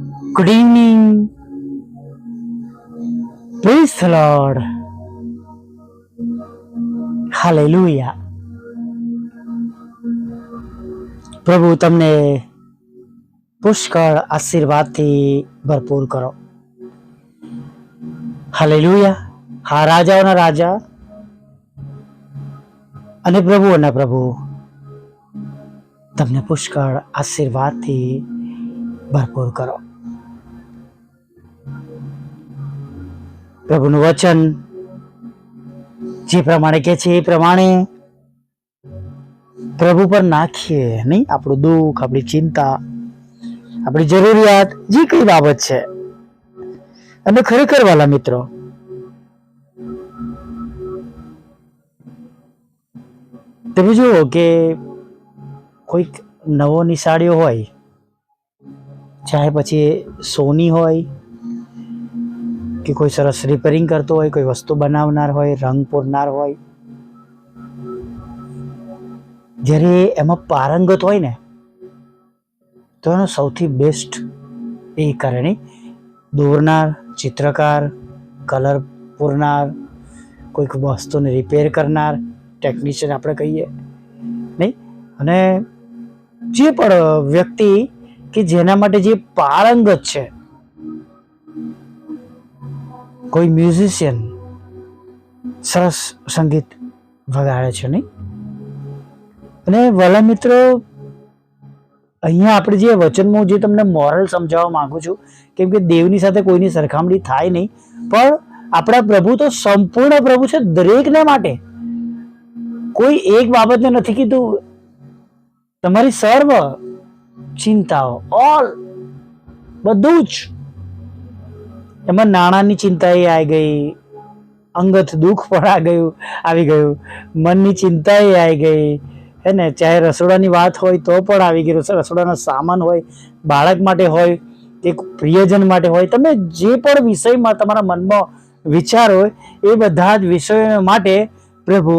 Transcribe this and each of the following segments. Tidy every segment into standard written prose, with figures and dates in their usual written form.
Good evening. Praise the Lord. Hallelujah. પ્રભુ તમને પુષ્કળ આશીર્વાદથી ભરપૂર કરો. હાલેલુયા. હા, રાજાઓના રાજા અને પ્રભુઓના પ્રભુ તમને પુષ્કળ આશીર્વાદથી ભરપૂર કરો. પ્રભુનું વચન જે પ્રમાણે કે છે એ પ્રમાણે પ્રભુ પર નાખીએ નહીં, આપણું દુઃખ, આપણી ચિંતા, આપણી જરૂરિયાત, જે કઈ બાબત છે. અને ખરેખર વાલા મિત્રો, તમે જુઓ કે કોઈક નવો નિશાળ્યો હોય, ચાહે પછી સોની હોય કે કોઈ સરસ રિપેરિંગ કરતો હોય, કોઈ વસ્તુ બનાવનાર હોય, રંગ પૂરનાર હોય, જ્યારે એમાં પારંગત હોય ને તો એનો સૌથી બેસ્ટ એ કારણે દોરનાર, ચિત્રકાર, કલર પૂરનાર, કોઈક વસ્તુને રિપેર કરનાર, ટેકનિશિયન આપણે કહીએ નહીં. અને જે પણ વ્યક્તિ કે જેના માટે જે પારંગત છે, કોઈ મ્યુઝિશિયન સરસ સંગીત વગાડે છે નહીં. અને વાલા મિત્રો, અહીંયા આપણે જે વચનમાં જે તમને મોરલ સમજાવવા માંગુ છું, કેમ કે દેવની સાથે કોઈની સરખામણી થાય નહીં, પણ આપણા પ્રભુ તો સંપૂર્ણ પ્રભુ છે દરેકને માટે. કોઈ એક બાબતને નથી કીધું. તમારી સર્વ ચિંતાઓ, ઓલ, બધું જ. એમાં નાણાંની ચિંતા એ આવી ગઈ, અંગત દુઃખ પણ આવી ગયું, મનની ચિંતા એ આવી ગઈ, હે ને. ચાહે રસોડાની વાત હોય તો પણ આવી ગયું, રસોડાનો સામાન હોય, બાળક માટે હોય, એક પ્રિયજન માટે હોય, તમે જે પણ વિષયમાં તમારા મનમાં વિચાર હોય એ બધા જ વિષયો માટે પ્રભુ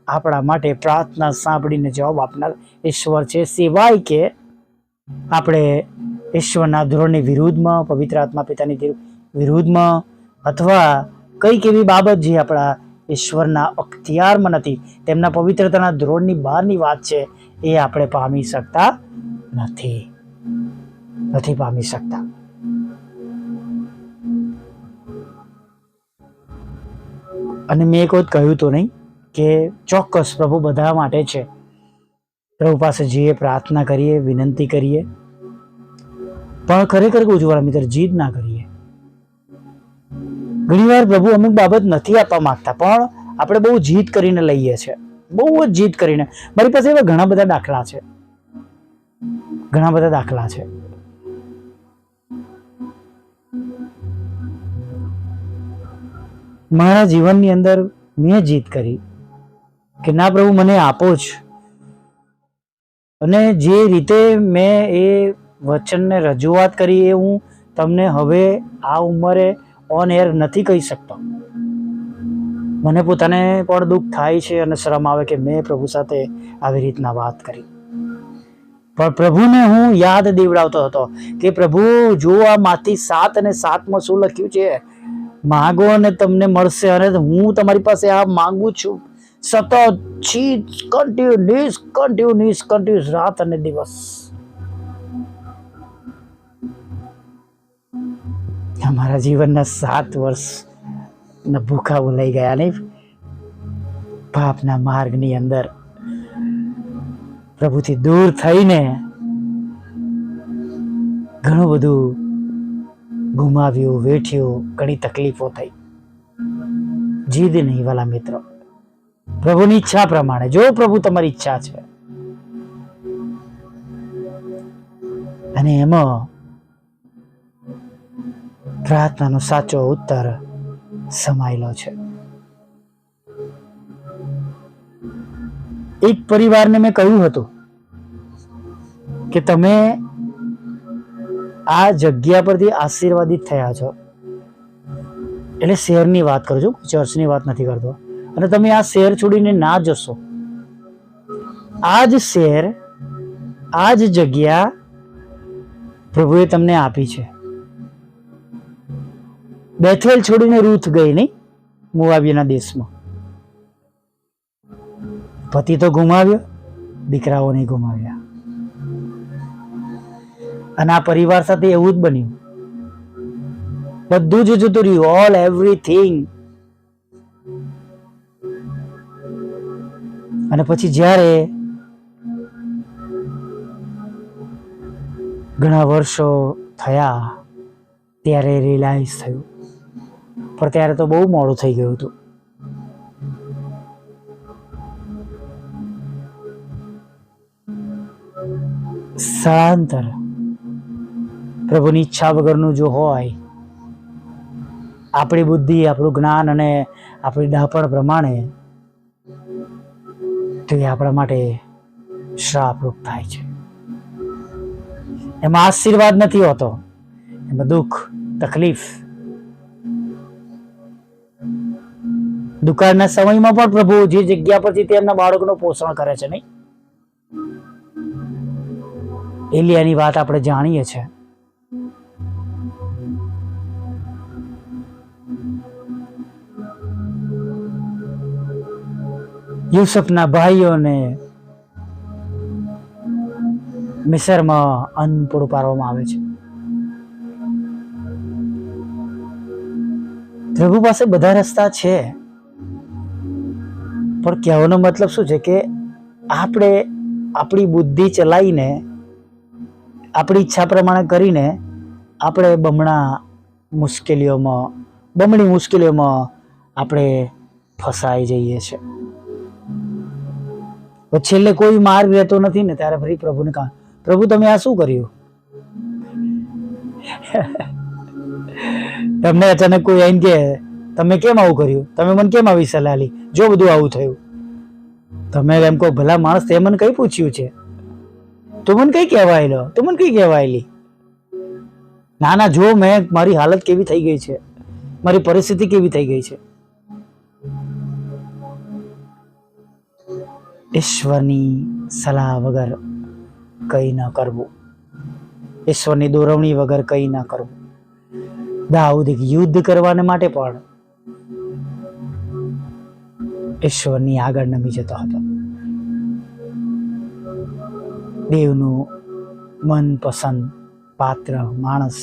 આપણા માટે પ્રાર્થના સાંભળીને જવાબ આપનાર ઈશ્વર છે. સિવાય કે આપણે ઈશ્વરના ધોરણની વિરુદ્ધમાં, પવિત્ર આત્મા પિતાની વિરુદ્ધમાં, અથવા કઈક એવી બાબત જે આપણા ઈશ્વરના અખ્તિયારમાં નથી, તેમના પવિત્રતાના ધોરણની બહારની વાત છે, એ આપણે પામી શકતા નથી પામી શકતા. અને મેં એક વખત કહ્યું તો નહીં કે ચોક્કસ પ્રભુ બધા માટે છે. પ્રભુ પાસે જઈએ, પ્રાર્થના કરીએ, વિનંતી કરીએ, પણ ખરેખર કહું છું મિત્ર, જીદ ના કરીએ. ઘણીવાર પ્રભુ અમુક બાબત નથી આપવા માંગતા, પણ આપણે બહુ જીદ કરીને લઈએ છીએ, બહુ જ જીદ કરીને. મારી પાસે એવા ઘણા બધા દાખલા છે. મારા જીવનની અંદર મેં જીદ કરી કે ના પ્રભુ, મને આપો જ. અને જે રીતે મેં એ વચનને રજૂઆત કરી એ હું તમને હવે આ ઉંમરે ઓન એર નથી કહી શકતો. મને પોતાને પણ દુઃખ થાય છે અને શરમ આવે કે મેં પ્રભુ સાથે આવી રીતના વાત કરી. પણ પ્રભુને હું યાદ દેવડાવતો હતો કે પ્રભુ, જો આ માથી 7 અને 7માં શું લખ્યું છે, માગો અને તમને મળશે. અને હું તમારી પાસે આ માંગુ છું સતત, કન્ટિન્યુઅસ, રાત અને દિવસ. અમારા જીવનના 7 વર્ષ ભૂખા બોલાઈ ગયા નહીં, પાપના માર્ગની અંદર પ્રભુથી દૂર થઈને ઘણું બધું ગુમાવ્યું, વેઠ્યું, ઘણી તકલીફો થઈ. જીદ નહીં વાલા મિત્રો, પ્રભુની ઈચ્છા પ્રમાણે. જો પ્રભુ તમારી ઈચ્છા છે અને એમાં પ્રાર્થનાનો સાચો ઉત્તર સમાયેલો છે. એક પરિવારને મેં કહ્યું હતું કે તમે આ જગ્યા પરથી આશીર્વાદિત થયા છો, એટલે શહેરની વાત કરું છું, ચર્ચની વાત નથી કરતો. અને તમે આ શહેર છોડીને ના જશો, આ જ શહેર, આ જ જગ્યા પ્રભુએ તમને આપી છે. બેથેલ છોડીને રૂથ ગઈ નહીં, મોવાબીના દેશમાં. પતિ તો ગુમાવ્યો, દીકરાઓને ગુમાવ્યા. અને આ પરિવાર સાથે એવું જ બન્યું. બધું જ જતું રહ્યું, ઓલ એવરીથિંગ. અને પછી જ્યારે ઘણા વર્ષો થયા ત્યારે રિયલાઇઝ થયું, પણ ત્યારે તો બહુ મોડું થઈ ગયું હતું. સ્થળાંતર પ્રભુની ઈચ્છા વગરનું જો હોય, આપણી બુદ્ધિ, આપણું જ્ઞાન અને આપણી ડહાપણ પ્રમાણે, તો એ આપણા માટે શ્રાપરૂપ થાય છે. એમાં આશીર્વાદ નથી હોતો, એમાં દુઃખ, તકલીફ. દુકાળના સમયમાં પણ પ્રભુ જે જગ્યા પરથી તેમના બાળકોનું પોષણ કરે છે નહીં, એલિયાની વાત આપણે જાણીએ છીએ. યુસુફના ભાઈઓને મિસરમાં અન્ન પૂરું પાડવામાં આવે છે. પ્રભુ પાસે બધા રસ્તા છે, પણ કહેવાનો મતલબ શું છે કે આપણે આપણી બુદ્ધિ ચલાવીને, આપણી ઈચ્છા પ્રમાણે કરીને આપણે બમણી મુશ્કેલીઓમાં આપણે ફસાઈ જઈએ છીએ. છેલ્લે કોઈ માર્ગ રહેતો નથી ને ત્યારે ફરી પ્રભુને કહે, પ્રભુ તમે આ શું કર્યું? તમને અચાનક કોઈ આઈને કે તમે કેમ આવું કર્યું, તમે મને કેમ આવી સલાહ લી, જો બધું આવું થયું. તમે એમ કહો, ભલા માણસ તે મને કઈ પૂછ્યું છે, તું મને કઈ કહેવાયેલો, તું મને કઈ કહેવાયેલી? ના ના, જો મેં મારી હાલત કેવી થઈ ગઈ છે, મારી પરિસ્થિતિ કેવી થઈ ગઈ છે. ઈશ્વરની સલાહ વગર કંઈ ન કરવું, ઈશ્વરની દોરવણી વગર કંઈ ન કરવું. દાઉદ યુદ્ધ કરવાને માટે પણ ઈશ્વરની આગળ નમી જતો હતો. દેવનું મનપસંદ પાત્ર માણસ.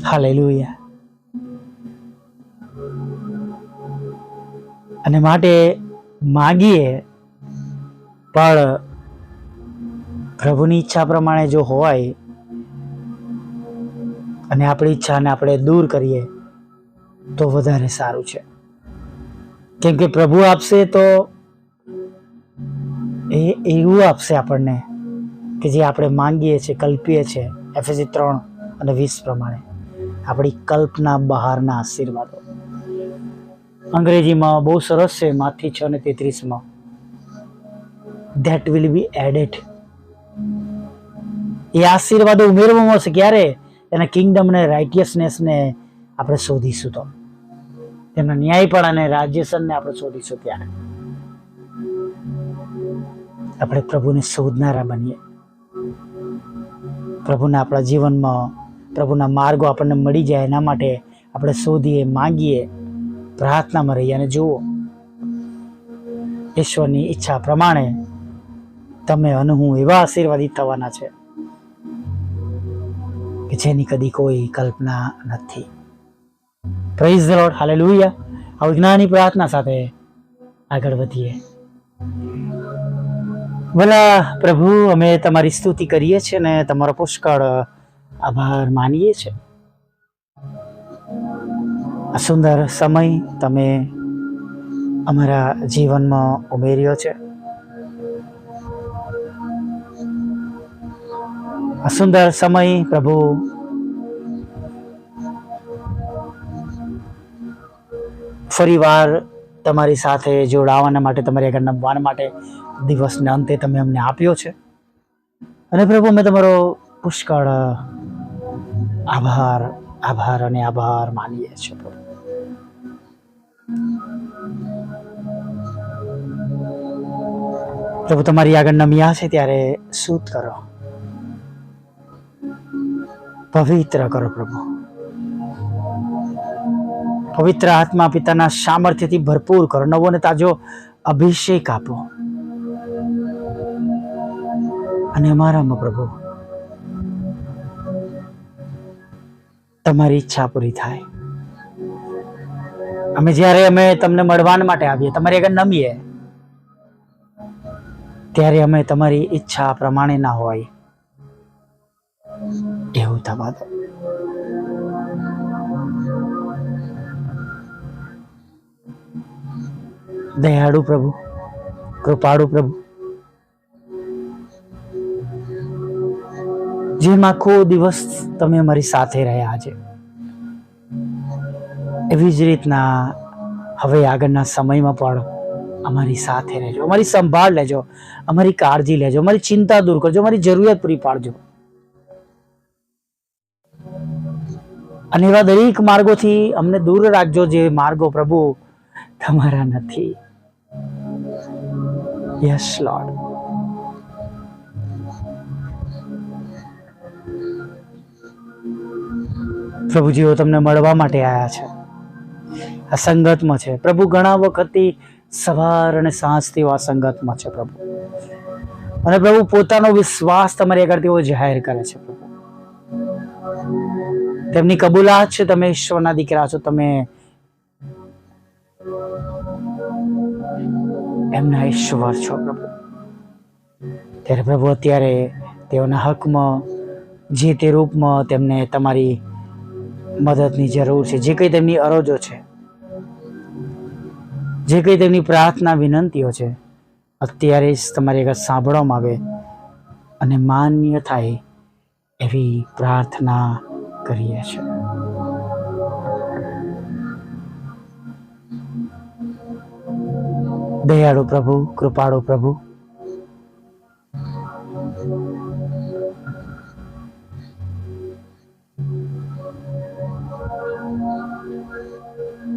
હાલેલુયા. અને માટે માગીએ પણ પ્રભુની ઈચ્છા પ્રમાણે જો હોય અને આપણી ઈચ્છાને આપણે દૂર કરીએ તો વધારે સારું છે. કેમ કે પ્રભુ આપશે તો એ એવું આપશે આપણને કે જે આપણે માંગીએ છીએ, કલ્પીએ છીએ. એફએસી 3:20 પ્રમાણે આપણી કલ્પના બહારના આશીર્વાદો. અંગ્રેજીમાં બહુ સરસ છે, માથી 6:33, ધેટ વિલ બી એડેડ. એ આશીર્વાદો ઉમેરવામાં આવશે ક્યારે? એના કિંગડમ અને રાઇટિયસનેસને આપણે શોધીશું તો, તેમના ન્યાયપણ અને રાજ્યસનને આપણે શોધીશું ત્યારે આપણે પ્રભુને શોધનારા બનીએ. પ્રભુના આપણા જીવનમાં પ્રભુના માર્ગો આપણને મળી જાય એના માટે આપણે શોધીએ, માગીએ, પ્રાર્થનામાં રહીએ. અને જુઓ, ઈશ્વરની ઈચ્છા પ્રમાણે તમે અને હું એવા આશીર્વાદિત થવાના છે કે જેની કદી કોઈ કલ્પના નથી. Praise the lord, hallelujah. આ વિજ્ઞાની પ્રાર્થના સાથે આગળ વધીએ. ભલા પ્રભુ, અમે તમારી સ્તુતિ કરીએ છીએ ને તમારો પુષ્કળ આભાર માનીએ છીએ. આ સુંદર સમય તમે અમારા જીવનમાં ઉમેર્યો છે. આ સુંદર સમય પ્રભુ ફરીવાર તમારી સાથે જોડાવાના માટે, તમારી આગળ નમવાના માટે દિવસના અંતે તમે અમને આપ્યો છે. અને પ્રભુ, અમે તમારો પુષ્કળ આભાર માનીએ છીએ. પ્રભુ, તમારી આગળ નમ્યા છે ત્યારે શુદ્ધ કરો, પવિત્ર કરો પ્રભુ. પવિત્ર આત્મા પિતાના સામર્થ્યથી ભરપૂર કરો, નવો અને તાજો અભિષેક આપો. અને અમારામાં પ્રભુ તમારી ઈચ્છા પૂરી થાય. જ્યારે અમે તમને મળવા માટે આવીએ, તમારી આગળ નમીએ, ત્યારે અમે તમારી ઈચ્છા પ્રમાણે ના હોય એવું થવા દો. દયાળુ પ્રભુ, કૃપાળુ પ્રભુ, જેમ આખો દિવસ તમે અમારી સાથે રહ્યા છે, એવી જ રીતના હવે આગળના સમયમાં પણ અમારી સાથે રહેજો, અમારી સંભાળ લેજો, અમારી કાળજી લેજો, અમારી ચિંતા દૂર કરજો, અમારી જરૂરિયાત પૂરી પાડજો. અને એવા દરેક માર્ગોથી અમને દૂર રાખજો જે માર્ગો પ્રભુ તમારા નથી. Yes lord. પ્રભુજીઓ તમને મળવા માટે આવ્યા છે, આ સંગતમાં છે પ્રભુ. ઘણા વખતથી સવાર અને સાંજ તેઓ આ સંગતમાં છે પ્રભુ, અને પ્રભુ પોતાનો વિશ્વાસ તમારી આગળ તેઓ જાહેર કરે છે પ્રભુ. તેમની કબૂલાત છે તમે ઈશ્વરના દીકરા છો, તમે એમના ઈશ્વર છો પ્રભુ. ત્યારે પ્રભુ અત્યારે તેઓના હકમાં જે તે રૂપમાં તેમને તમારી મદદની જરૂર છે. જે કંઈ તેમની અરજો છે, જે કંઈ તેમની પ્રાર્થના વિનંતીઓ છે, અત્યારે જ તમારી આગળ સાંભળવામાં આવે અને માન્ય થાય એવી પ્રાર્થના કરીએ છીએ. દયાળુ પ્રભુ, કૃપાળુ પ્રભુ,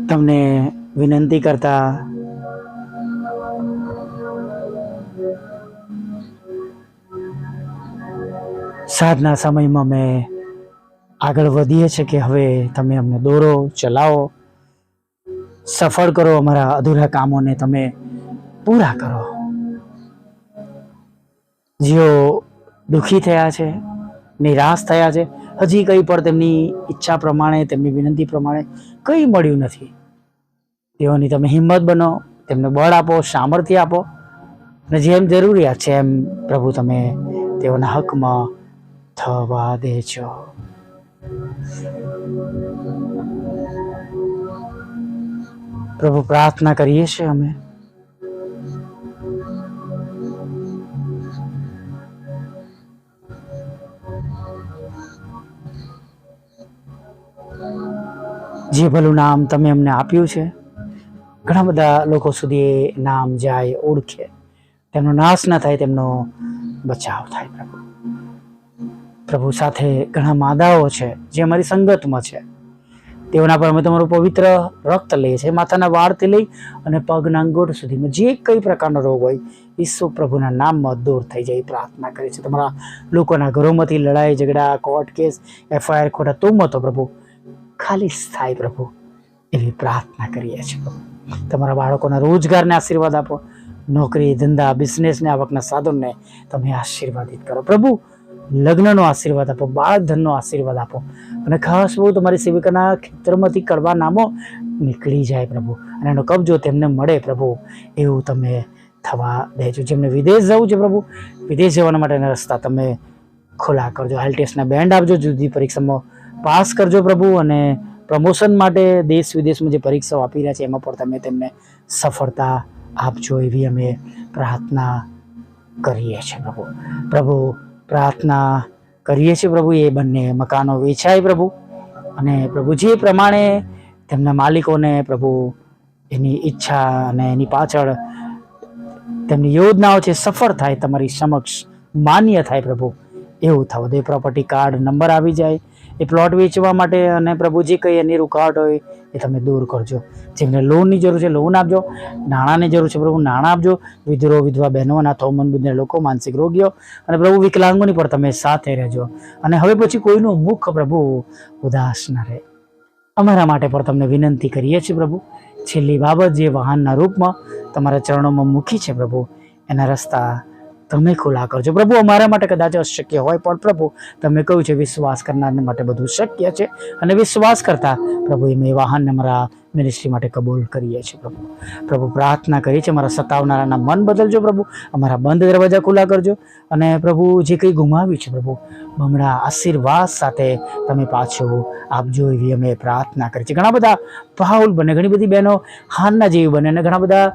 તમને વિનંતી કરતા સાંજના સમયમાં અમે આગળ વધીએ છીએ કે હવે તમે અમને દોરો, ચલાવો, સફળ કરો, અમારા અધૂરા કામોને તમે પૂરા કરો. જેઓ દુઃખી થયા છે, નિરાશ થયા છે, હજી કંઈ પણ તેમની ઈચ્છા પ્રમાણે, તેમની વિનંતી પ્રમાણે કંઈ મળ્યું નથી, તેઓની તમે હિંમત બનો, તેમને બળ આપો, સામર્થ્ય આપો, અને જેમ જરૂરિયાત છે એમ પ્રભુ તમે તેઓના હકમાં થવા દેજો. પ્રભુ પ્રાર્થના કરીએ છીએ અમે જે ભલું નામ તમે અમને આપ્યું છે, ઘણા બધા લોકો સુધી એ નામ જાય, ઓળખે, તેમનો નાશ ના થાય, તેમનો બચાવ થાય પ્રભુ. પ્રભુ સાથે ઘણા માદાઓ છે જે અમારી સંગતમાં છે, તેઓના પર અમે તમારું પવિત્ર રક્ત લઈએ છીએ, માથાના વાળથી લઈ અને પગના અંગૂઠ સુધીમાં જે કઈ પ્રકારનો રોગ હોય ઈસુ પ્રભુના નામમાં દૂર થઈ જાય પ્રાર્થના કરી છે. તમારા લોકોના ઘરોમાંથી લડાઈ ઝઘડા, કોર્ટ કેસ, FIR, ખોટા તોમતો પ્રભુ ખાલી થાય પ્રભુ, એવી પ્રાર્થના કરીએ છીએ પ્રભુ. તમારા બાળકોના રોજગારને આશીર્વાદ આપો, નોકરી, ધંધા, બિઝનેસને, આવકના સાધનને તમે આશીર્વાદિત કરો પ્રભુ. લગ્નનો આશીર્વાદ આપો, બાળક ધનનો આશીર્વાદ આપો, અને ખાસ બહુ તમારી સેવિકાના ખેતરમાંથી કડવા નામો નીકળી જાય પ્રભુ, અને એનો કબજો તેમને મળે પ્રભુ, એવું તમે થવા દેજો. જેમને વિદેશ જવું છે પ્રભુ, વિદેશ જવાના માટેના રસ્તા તમે ખુલ્લા કરજો. IELTSના બેન્ડ આપજો, જુદી પરીક્ષામાં પાસ કરજો પ્રભુ, અને પ્રમોશન માટે દેશ વિદેશમાં જે પરીક્ષાઓ આપી રહ્યા છે એમાં પણ તમે તેમને સફળતા આપજો, એવી અમે પ્રાર્થના કરીએ છીએ પ્રભુ. પ્રભુ પ્રાર્થના કરીએ છીએ પ્રભુ, એ બંને મકાનો વેચાય પ્રભુ, અને પ્રભુ જે પ્રમાણે તેમના માલિકોને પ્રભુ એની ઈચ્છા અને એની પાછળ તેમની યોજનાઓ છે સફળ થાય, તમારી સમક્ષ માન્ય થાય પ્રભુ, એવું થવું દે. પ્રોપર્ટી કાર્ડ નંબર આવી જાય, એ પ્લોટ વેચવા માટે, અને પ્રભુ જે કંઈ એની રૂકાવટ હોય એ તમે દૂર કરજો. જેમને લોનની જરૂર છે લોન આપજો, નાણાંની જરૂર છે પ્રભુ નાણાં આપજો. વિધુરો, વિધવા બહેનો, અનાથો, મંદબુદ્ધ લોકો, માનસિક રોગીઓ અને પ્રભુ વિકલાંગોની પણ તમે સાથે રહેજો, અને હવે પછી કોઈનું મુખ પ્રભુ ઉદાસ ન રહે. અમારા માટે પણ તમને વિનંતી કરીએ છીએ પ્રભુ. છેલ્લી બાબત જે વાહનના રૂપમાં તમારા ચરણોમાં મૂકી છે પ્રભુ, એના રસ્તા તમે ખુલ્લા કરજો પ્રભુ. અમારા માટે કદાચ અશક્ય હોય પણ પ્રભુ તમે કહ્યું છે વિશ્વાસ કરનારને માટે બધું શક્ય છે, અને વિશ્વાસ કરતા પ્રભુ એ વાહનને અમારા મિનિસ્ટ્રી માટે કબૂલ કરીએ છીએ પ્રભુ. પ્રભુ પ્રાર્થના કરીએ છીએ અમારા સતાવનારાના મન બદલજો પ્રભુ, અમારા બંધ દરવાજા ખુલ્લા કરજો, અને પ્રભુ જે કંઈ ગુમાવ્યું છે પ્રભુ બમણા આશીર્વાદ સાથે તમે પાછું આપજો એવી અમે પ્રાર્થના કરી છે. ઘણા બધા પાઉલ બને, ઘણી બધી બહેનો હાનના જેવી બને, અને ઘણા બધા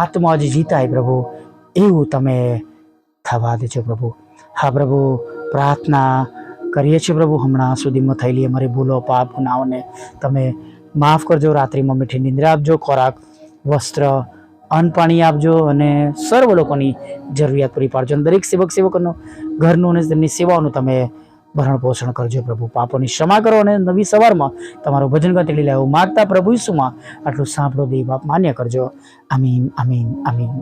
આત્મા જે જીતાય પ્રભુ એવું તમે થવા દેજો પ્રભુ. હા પ્રભુ, પ્રાર્થના કરીએ છીએ પ્રભુ હમણાં સુધીમાં થયેલી અમારી ભૂલો પાપ ગુનાઓને તમે માફ કરજો. રાત્રિમાં મીઠી નિંદ્રા આપજો, ખોરાક વસ્ત્ર અન્ન પાણી આપજો, અને સર્વ લોકોની જરૂરિયાત પૂરી પાડજો. દરેક સેવક સેવકોનું ઘરનું અને તેમની સેવાઓનું તમે ભરણ પોષણ કરજો પ્રભુ. પાપોની ક્ષમા કરો, અને નવી સવારમાં તમારું ભજન ગાતી લેવું માગતા પ્રભુ ઈસુમાં આટલું સાંભળો દેવ બાપ માન્ય કરજો. આમીન, આમીન, આમીન.